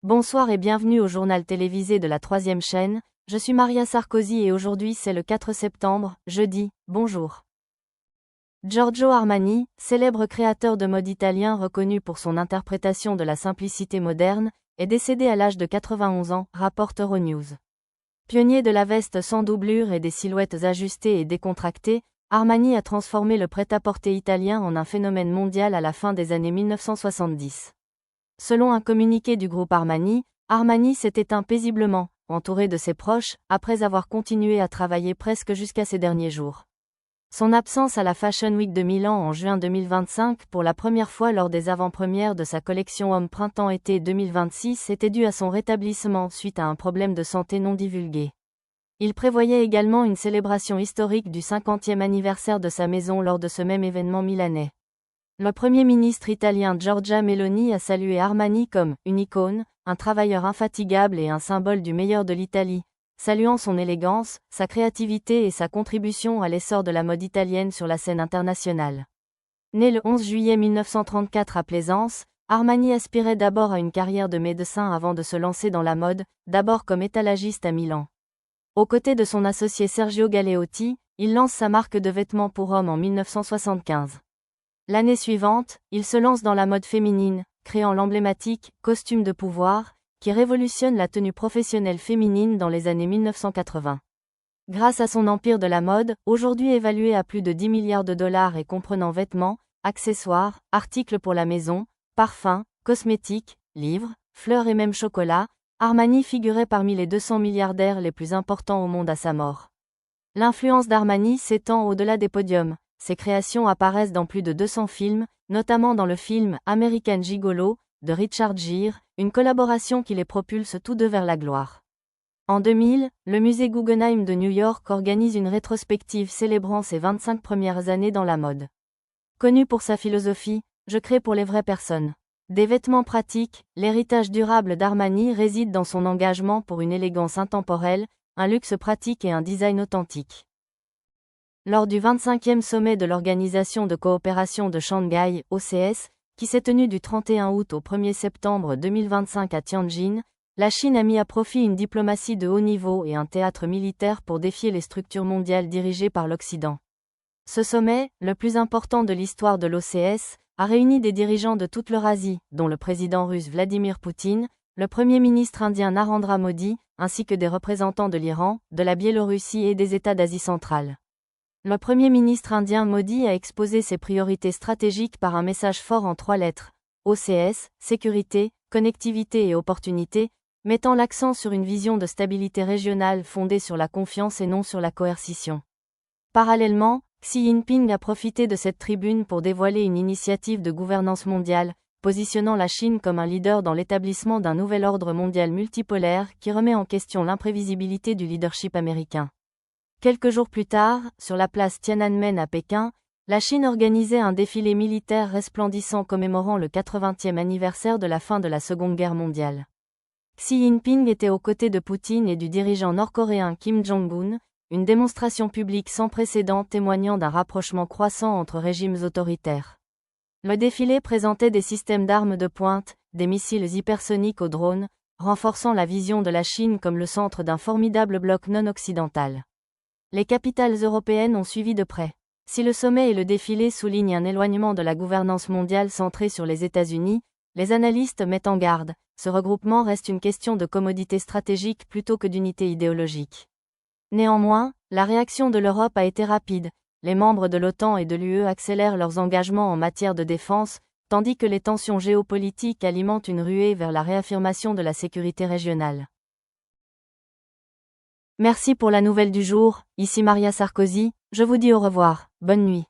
Bonsoir et bienvenue au journal télévisé de la 3e chaîne, je suis Maria Sarkozy et aujourd'hui c'est le 4 septembre, jeudi, bonjour. Giorgio Armani, célèbre créateur de mode italien reconnu pour son interprétation de la simplicité moderne, est décédé à l'âge de 91 ans, rapporte Euronews. Pionnier de la veste sans doublure et des silhouettes ajustées et décontractées, Armani a transformé le prêt-à-porter italien en un phénomène mondial à la fin des années 1970. Selon un communiqué du groupe Armani, Armani s'est éteint paisiblement, entouré de ses proches, après avoir continué à travailler presque jusqu'à ses derniers jours. Son absence à la Fashion Week de Milan en juin 2025 pour la première fois lors des avant-premières de sa collection Homme Printemps-Été 2026 était due à son rétablissement suite à un problème de santé non divulgué. Il prévoyait également une célébration historique du 50e anniversaire de sa maison lors de ce même événement milanais. Le Premier ministre italien Giorgia Meloni a salué Armani comme « une icône, un travailleur infatigable et un symbole du meilleur de l'Italie », saluant son élégance, sa créativité et sa contribution à l'essor de la mode italienne sur la scène internationale. Né le 11 juillet 1934 à Plaisance, Armani aspirait d'abord à une carrière de médecin avant de se lancer dans la mode, d'abord comme étalagiste à Milan. Aux côtés de son associé Sergio Galeotti, il lance sa marque de vêtements pour hommes en 1975. L'année suivante, il se lance dans la mode féminine, créant l'emblématique « costume de pouvoir », qui révolutionne la tenue professionnelle féminine dans les années 1980. Grâce à son empire de la mode, aujourd'hui évalué à plus de 10 milliards de dollars et comprenant vêtements, accessoires, articles pour la maison, parfums, cosmétiques, livres, fleurs et même chocolat, Armani figurait parmi les 200 milliardaires les plus importants au monde à sa mort. L'influence d'Armani s'étend au-delà des podiums. Ses créations apparaissent dans plus de 200 films, notamment dans le film American Gigolo, de Richard Gere, une collaboration qui les propulse tous deux vers la gloire. En 2000, le musée Guggenheim de New York organise une rétrospective célébrant ses 25 premières années dans la mode. Connu pour sa philosophie, je crée pour les vraies personnes. Des vêtements pratiques, l'héritage durable d'Armani réside dans son engagement pour une élégance intemporelle, un luxe pratique et un design authentique. Lors du 25e sommet de l'Organisation de coopération de Shanghai, OCS, qui s'est tenu du 31 août au 1er septembre 2025 à Tianjin, la Chine a mis à profit une diplomatie de haut niveau et un théâtre militaire pour défier les structures mondiales dirigées par l'Occident. Ce sommet, le plus important de l'histoire de l'OCS, a réuni des dirigeants de toute l'Eurasie, dont le président russe Vladimir Poutine, le premier ministre indien Narendra Modi, ainsi que des représentants de l'Iran, de la Biélorussie et des États d'Asie centrale. Le Premier ministre indien Modi a exposé ses priorités stratégiques par un message fort en 3 lettres, OCS, sécurité, connectivité et opportunité, mettant l'accent sur une vision de stabilité régionale fondée sur la confiance et non sur la coercition. Parallèlement, Xi Jinping a profité de cette tribune pour dévoiler une initiative de gouvernance mondiale, positionnant la Chine comme un leader dans l'établissement d'un nouvel ordre mondial multipolaire qui remet en question l'imprévisibilité du leadership américain. Quelques jours plus tard, sur la place Tiananmen à Pékin, la Chine organisait un défilé militaire resplendissant commémorant le 80e anniversaire de la fin de la Seconde Guerre mondiale. Xi Jinping était aux côtés de Poutine et du dirigeant nord-coréen Kim Jong-un, une démonstration publique sans précédent témoignant d'un rapprochement croissant entre régimes autoritaires. Le défilé présentait des systèmes d'armes de pointe, des missiles hypersoniques aux drones, renforçant la vision de la Chine comme le centre d'un formidable bloc non occidental. Les capitales européennes ont suivi de près. Si le sommet et le défilé soulignent un éloignement de la gouvernance mondiale centrée sur les États-Unis, les analystes mettent en garde, ce regroupement reste une question de commodité stratégique plutôt que d'unité idéologique. Néanmoins, la réaction de l'Europe a été rapide, les membres de l'OTAN et de l'UE accélèrent leurs engagements en matière de défense, tandis que les tensions géopolitiques alimentent une ruée vers la réaffirmation de la sécurité régionale. Merci pour la nouvelle du jour, ici Maria Sarkozy, je vous dis au revoir, bonne nuit.